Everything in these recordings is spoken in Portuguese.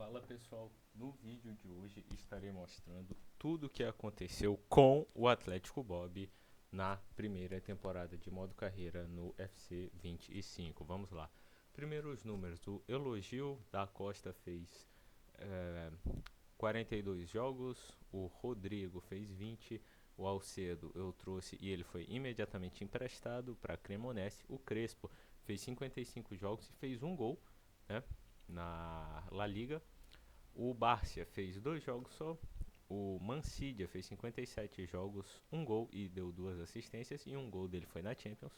Fala pessoal, no vídeo de hoje estarei mostrando tudo o que aconteceu com o Atlético Bob na primeira temporada de modo carreira no FC 25. Vamos lá. Primeiro os números, o Elogio da Costa fez 42 jogos, o Rodrigo fez 20, o Alcedo eu trouxe e ele foi imediatamente emprestado para a Cremonese. O Crespo fez 55 jogos e fez um gol, né, na La Liga. O Bárcia fez 2 jogos só. O Mancidia fez 57 jogos, um gol e deu 2 assistências, e um gol dele foi na Champions.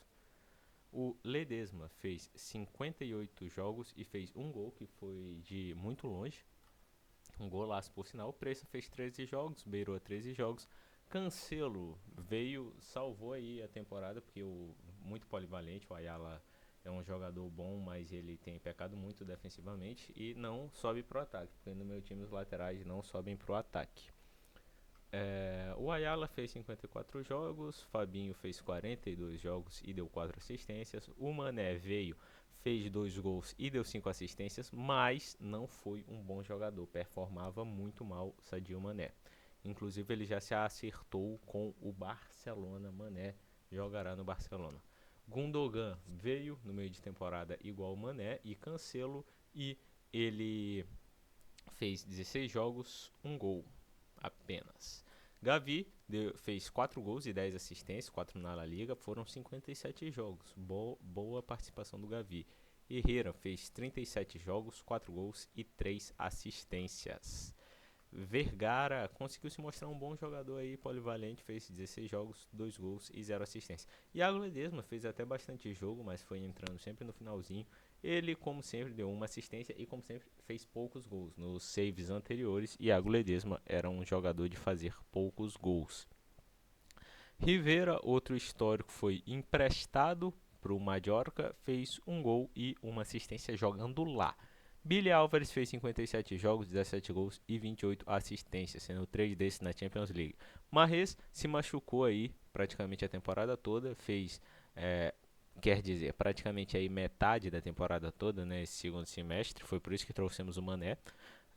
O Ledesma fez 58 jogos e fez um gol que foi de muito longe. Um golaço por sinal. O Pressa fez 13 jogos, beirou a 13 jogos. Cancelo veio, salvou aí a temporada, porque muito polivalente, o Ayala é um jogador bom, mas ele tem pecado muito defensivamente e não sobe pro ataque, porque no meu time os laterais não sobem pro ataque. O Ayala fez 54 jogos, Fabinho fez 42 jogos e deu 4 assistências. O Mané veio, fez 2 gols e deu 5 assistências, mas não foi um bom jogador, performava muito mal Sadio Mané. Inclusive ele já se acertou com o Barcelona, Mané jogará no Barcelona. Gundogan veio no meio de temporada igual o Mané e Cancelo, e ele fez 16 jogos, um gol apenas. Gavi fez 4 gols e 10 assistências, 4 na La Liga, foram 57 jogos, boa participação do Gavi. Herrera fez 37 jogos, 4 gols e 3 assistências. Vergara conseguiu se mostrar um bom jogador aí, polivalente, fez 16 jogos, 2 gols e 0 assistência. Iago Ledesma fez até bastante jogo, mas foi entrando sempre no finalzinho. Ele, como sempre, deu uma assistência e, como sempre, fez poucos gols. Nos saves anteriores, Iago Ledesma era um jogador de fazer poucos gols. Rivera, outro histórico, foi emprestado para o Mallorca, fez um gol e uma assistência jogando lá. Billy Álvares fez 57 jogos, 17 gols e 28 assistências, sendo 3 desses na Champions League. Mahrez se machucou aí praticamente a temporada toda, fez, quer dizer, praticamente aí metade da temporada toda, né, esse segundo semestre, foi por isso que trouxemos o Mané,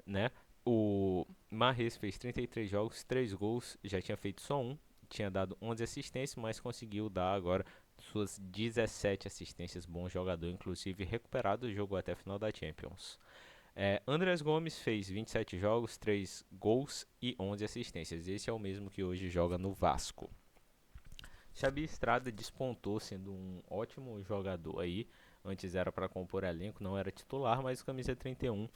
né? O Mahrez fez 33 jogos, 3 gols, já tinha feito só um, tinha dado 11 assistências, mas conseguiu dar agora suas 17 assistências. Bom jogador, inclusive recuperado, jogou até a final da Champions. Andrés Gomes fez 27 jogos, 3 gols e 11 assistências. Esse é o mesmo que hoje joga no Vasco. Xabi Estrada despontou sendo um ótimo jogador aí. Antes era para compor elenco, não era titular, mas o camisa 31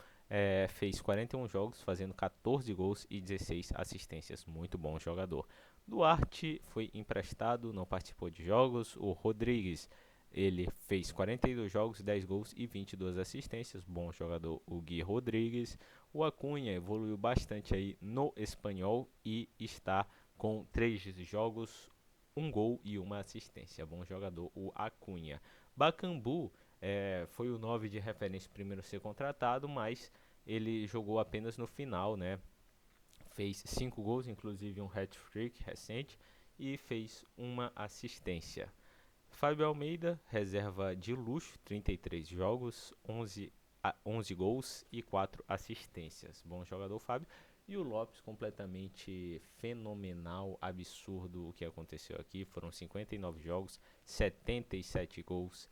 fez 41 jogos, fazendo 14 gols e 16 assistências. Muito bom jogador. Duarte foi emprestado, não participou de jogos. O Rodrigues, ele fez 42 jogos, 10 gols e 22 assistências. Bom jogador, o Gui Rodrigues. O Acunha evoluiu bastante aí no espanhol e está com 3 jogos, um gol e uma assistência. Bom jogador, o Acunha. Bakambu foi o 9 de referência primeiro a ser contratado, mas ele jogou apenas no final, né? Fez 5 gols, inclusive um hat-trick recente, e fez uma assistência. Fábio Almeida, reserva de luxo, 33 jogos, 11 gols e 4 assistências. Bom jogador, Fábio. E o Lopes, completamente fenomenal, absurdo o que aconteceu aqui. Foram 59 jogos, 77 gols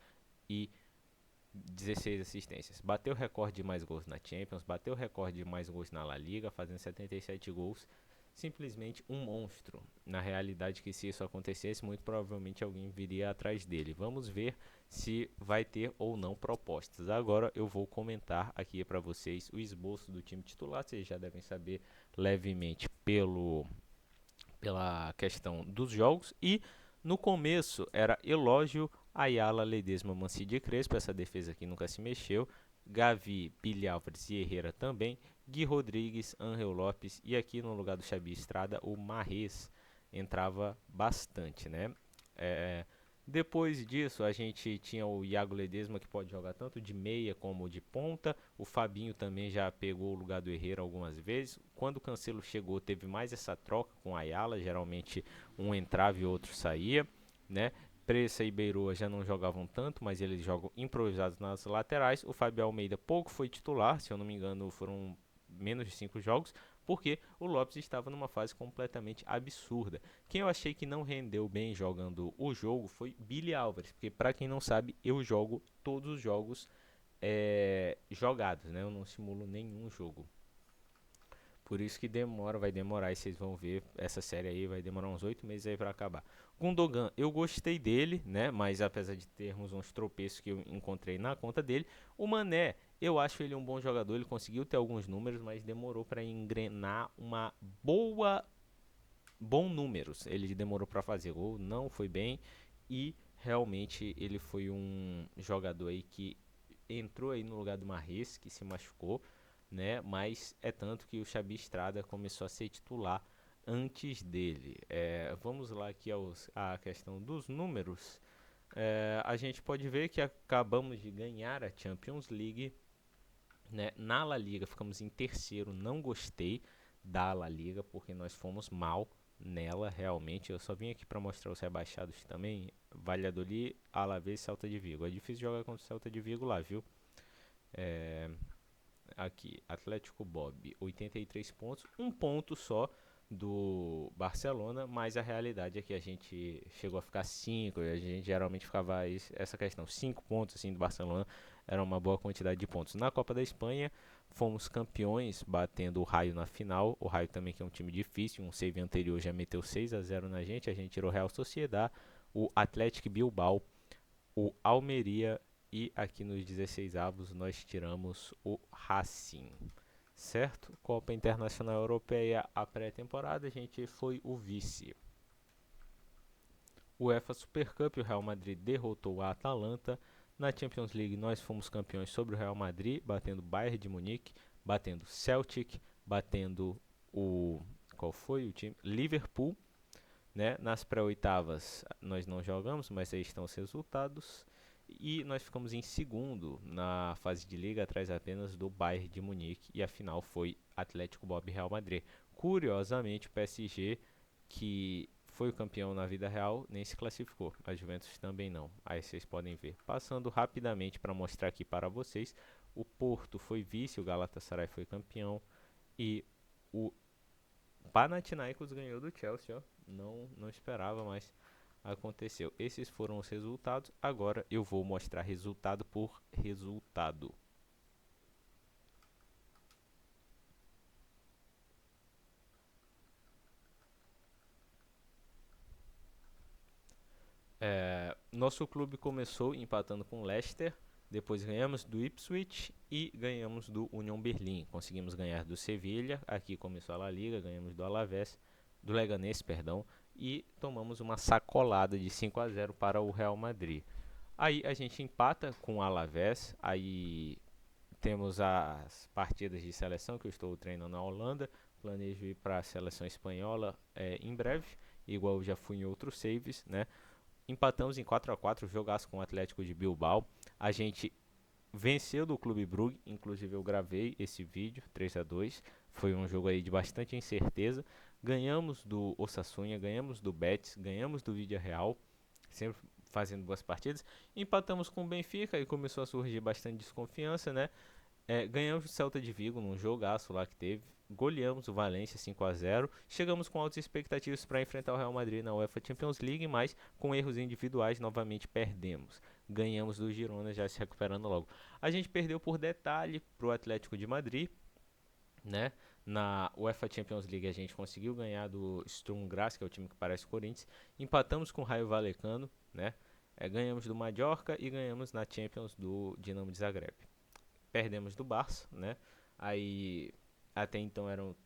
e 16 assistências. Bateu o recorde de mais gols na Champions, bateu o recorde de mais gols na La Liga, fazendo 77 gols. Simplesmente um monstro. Na realidade, que se isso acontecesse, muito provavelmente alguém viria atrás dele. Vamos ver se vai ter ou não propostas. Agora eu vou comentar aqui para vocês o esboço do time titular. Vocês já devem saber levemente pela questão dos jogos. E no começo era Elogio, Ayala, Ledesma, Mancini e Crespo. Essa defesa aqui nunca se mexeu. Gavi, Billy Álvares e Herrera também. Gui Rodrigues, Ángel Lopes e aqui no lugar do Xabi Estrada o Mahrez entrava bastante, né? Depois disso a gente tinha o Iago Ledesma, que pode jogar tanto de meia como de ponta. O Fabinho também já pegou o lugar do Herrera algumas vezes. Quando o Cancelo chegou, teve mais essa troca com a Ayala, geralmente um entrava e outro saía, né? Pressa e Beiroa já não jogavam tanto, mas eles jogam improvisados nas laterais. O Fábio Almeida pouco foi titular, se eu não me engano, foram menos de 5 jogos, porque o Lopes estava numa fase completamente absurda. Quem eu achei que não rendeu bem jogando o jogo foi Billy Álvares, porque para quem não sabe, eu jogo todos os jogos jogados, né? Eu não simulo nenhum jogo. Por isso que vai demorar, e vocês vão ver, essa série aí vai demorar uns 8 meses aí pra acabar. Gundogan, eu gostei dele, né, mas apesar de termos uns tropeços que eu encontrei na conta dele, o Mané, eu acho ele um bom jogador, ele conseguiu ter alguns números, mas demorou para engrenar bom números. Ele demorou para fazer gol, não foi bem, e realmente ele foi um jogador aí que entrou aí no lugar do Mahrez, que se machucou, né? Mas é tanto que o Xabi Estrada começou a ser titular antes dele. Vamos lá aqui à questão dos números. A gente pode ver que acabamos de ganhar a Champions League, né? Na La Liga ficamos em terceiro, não gostei da La Liga porque nós fomos mal nela realmente. Eu só vim aqui para mostrar os rebaixados também. Valladolid, Alavés e Celta de Vigo. É difícil jogar contra o Celta de Vigo lá, viu? Aqui, Atlético Bob, 83 pontos, um ponto só do Barcelona, mas a realidade é que a gente chegou a ficar 5, a gente geralmente ficava essa questão, 5 pontos assim do Barcelona, era uma boa quantidade de pontos. Na Copa da Espanha, fomos campeões, batendo o Raio na final, o Raio também que é um time difícil, um save anterior já meteu 6-0 na gente, a gente tirou o Real Sociedad, o Atlético Bilbao, o Almeria e aqui nos 16avos nós tiramos o Racing, certo? Copa Internacional Europeia, a pré-temporada, a gente foi o vice. O UEFA Super Cup, o Real Madrid derrotou a Atalanta. Na Champions League nós fomos campeões sobre o Real Madrid, batendo o Bayern de Munique, batendo Celtic, batendo qual foi o time? Liverpool, né? Nas pré-oitavas nós não jogamos, mas aí estão os resultados. E nós ficamos em segundo na fase de liga, atrás apenas do Bayern de Munique. E a final foi Atlético Bob Real Madrid. Curiosamente, o PSG, que foi o campeão na vida real, nem se classificou. A Juventus também não. Aí vocês podem ver. Passando rapidamente para mostrar aqui para vocês. O Porto foi vice, o Galatasaray foi campeão. E o Panathinaikos ganhou do Chelsea, ó. Não esperava, mas aconteceu. Esses foram os resultados. Agora eu vou mostrar resultado por resultado. Nosso clube começou empatando com o Leicester. Depois ganhamos do Ipswich e ganhamos do Union Berlim. Conseguimos ganhar do Sevilha. Aqui começou a La Liga. Ganhamos do Alavés, do Leganés, perdão. E tomamos uma sacolada de 5-0 para o Real Madrid. Aí a gente empata com o Alavés. Aí temos as partidas de seleção que eu estou treinando na Holanda. Planejo ir para a seleção espanhola em breve, igual eu já fui em outros saves, né? Empatamos em 4-4, jogaço com o Atlético de Bilbao. A gente venceu do Clube Brugge, inclusive eu gravei esse vídeo, 3-2. Foi um jogo aí de bastante incerteza. Ganhamos do Osasuna, ganhamos do Betis, ganhamos do Villarreal, sempre fazendo boas partidas. Empatamos com o Benfica e começou a surgir bastante desconfiança, né? Ganhamos o Celta de Vigo num jogaço lá que teve. Goleamos o Valência 5-0. Chegamos com altas expectativas para enfrentar o Real Madrid na UEFA Champions League, mas com erros individuais novamente perdemos. Ganhamos do Girona já se recuperando logo. A gente perdeu por detalhe para o Atlético de Madrid, né? Na UEFA Champions League a gente conseguiu ganhar do Sturm Graz, que é o time que parece o Corinthians. Empatamos com o Raio Vallecano, né? Ganhamos do Mallorca e ganhamos na Champions do Dinamo de Zagreb. Perdemos do Barça, né? Aí até então eram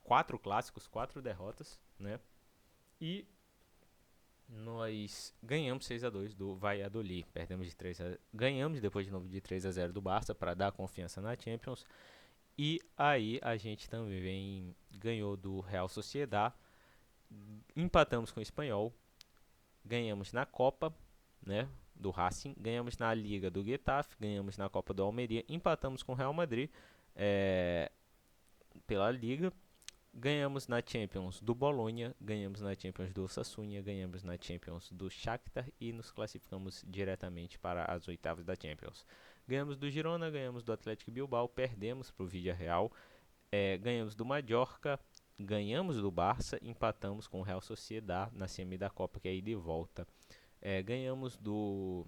4 clássicos, 4 derrotas, né? E nós ganhamos 6-2 do Valladolid. Ganhamos depois de novo de 3-0 do Barça para dar confiança na Champions. E aí a gente também ganhou do Real Sociedad. Empatamos com o Espanhol. Ganhamos na Copa, né? Do Racing, ganhamos na Liga do Getafe, ganhamos na Copa do Almeria, empatamos com o Real Madrid pela Liga, ganhamos na Champions do Bolonha, ganhamos na Champions do Osasuna, ganhamos na Champions do Shakhtar e nos classificamos diretamente para as oitavas da Champions. Ganhamos do Girona, ganhamos do Atlético Bilbao, perdemos para o Villarreal, ganhamos do Mallorca, ganhamos do Barça, empatamos com o Real Sociedad na semi da Copa, que é ida e volta. Ganhamos do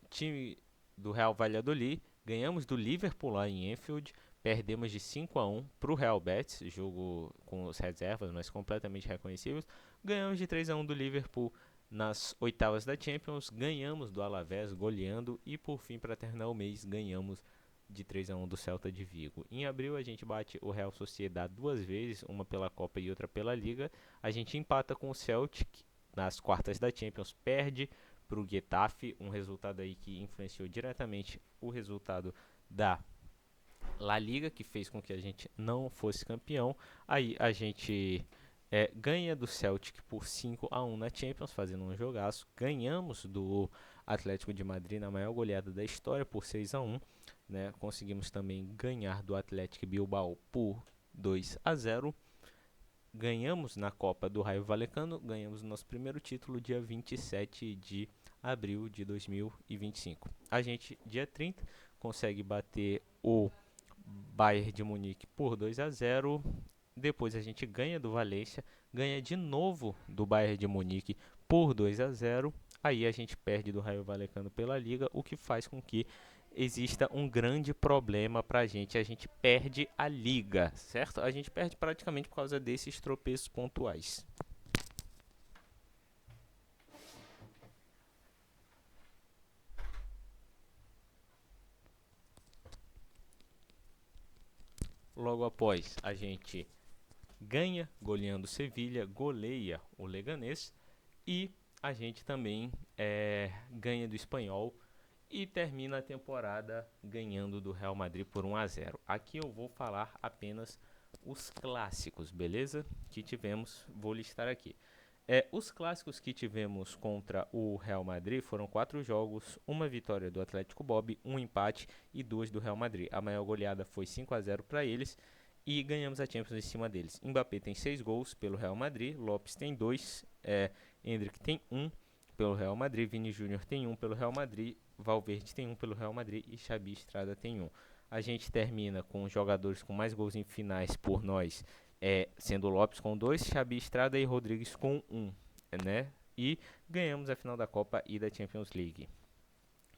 time do Real Valladolid, ganhamos do Liverpool lá em Anfield, perdemos de 5-1 para o Real Betis, jogo com as reservas, mas completamente reconhecíveis. Ganhamos de 3-1 do Liverpool nas oitavas da Champions, ganhamos do Alavés goleando e por fim, para terminar o mês, ganhamos de 3-1 do Celta de Vigo. Em abril a gente bate o Real Sociedad duas vezes, uma pela Copa e outra pela Liga. A gente empata com o Celtic nas quartas da Champions, perde para o Getafe, um resultado aí que influenciou diretamente o resultado da La Liga, que fez com que a gente não fosse campeão. Aí a gente ganha do Celtic por 5-1 na Champions, fazendo um jogaço. Ganhamos do Atlético de Madrid na maior goleada da história por 6-1. Né? Conseguimos também ganhar do Atlético Bilbao por 2-0. Ganhamos na Copa do Raio Vallecano, ganhamos nosso primeiro título dia 27 de abril de 2025. A gente, dia 30, consegue bater o Bayern de Munique por 2-0. Depois a gente ganha do Valência, ganha de novo do Bayern de Munique por 2-0. Aí a gente perde do Raio Vallecano pela Liga, o que faz com que exista um grande problema pra gente. A gente perde a Liga, certo? A gente perde praticamente por causa desses tropeços pontuais. Logo após, a gente ganha goleando Sevilha, goleia o Leganés e a gente também ganha do Espanhol e termina a temporada ganhando do Real Madrid por 1-0. Aqui eu vou falar apenas os clássicos, beleza? Que tivemos, vou listar aqui. Os clássicos que tivemos contra o Real Madrid foram 4 jogos, uma vitória do Atlético Bob, um empate e 2 do Real Madrid. A maior goleada foi 5-0 para eles e ganhamos a Champions em cima deles. Mbappé tem 6 gols pelo Real Madrid, Lopes tem 2, Endrick tem 1 pelo Real Madrid, Vini Júnior tem 1 pelo Real Madrid, Valverde tem 1 pelo Real Madrid e Xabi Estrada tem 1. A gente termina com os jogadores com mais gols em finais por nós, sendo Lopes com 2, Xabi Estrada e Rodrigues com 1, né? E ganhamos a final da Copa e da Champions League,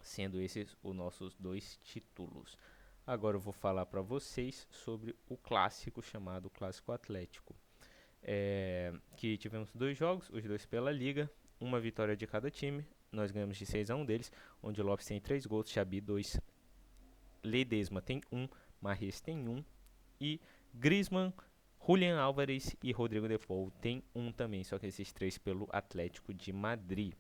sendo esses os nossos 2 títulos. Agora eu vou falar para vocês sobre o clássico chamado Clássico Atlético, que tivemos 2 jogos, os 2 pela Liga, uma vitória de cada time. Nós ganhamos de 6-1 deles, onde Lopes tem 3 gols, Xabi 2, Ledesma tem 1, Mahrez tem 1 e Griezmann, Julián Álvares e Rodrigo de Paul tem 1 também, só que esses 3 pelo Atlético de Madrid.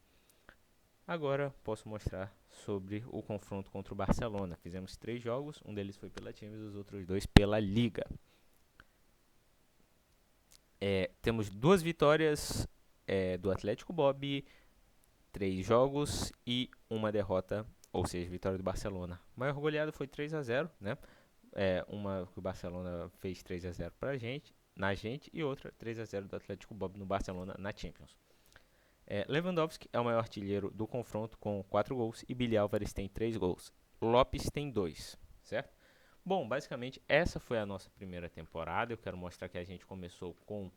Agora posso mostrar sobre o confronto contra o Barcelona. Fizemos 3 jogos, um deles foi pela Champions, os outros 2 pela Liga. Temos 2 vitórias do Atlético Bob, 3 jogos e uma derrota, ou seja, vitória do Barcelona. A maior goleada foi 3-0, né? Uma que o Barcelona fez 3-0 na gente, e outra 3-0 do Atlético Bob no Barcelona na Champions. Lewandowski é o maior artilheiro do confronto com 4 gols e Billy Álvares tem 3 gols. Lopes tem 2, certo? Bom, basicamente essa foi a nossa primeira temporada. Eu quero mostrar que a gente começou com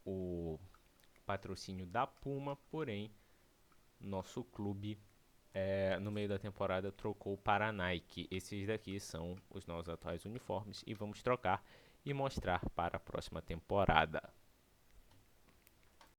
o patrocínio da Puma, porém nosso clube no meio da temporada trocou para a Nike. Esses daqui são os nossos atuais uniformes e vamos trocar e mostrar para a próxima temporada.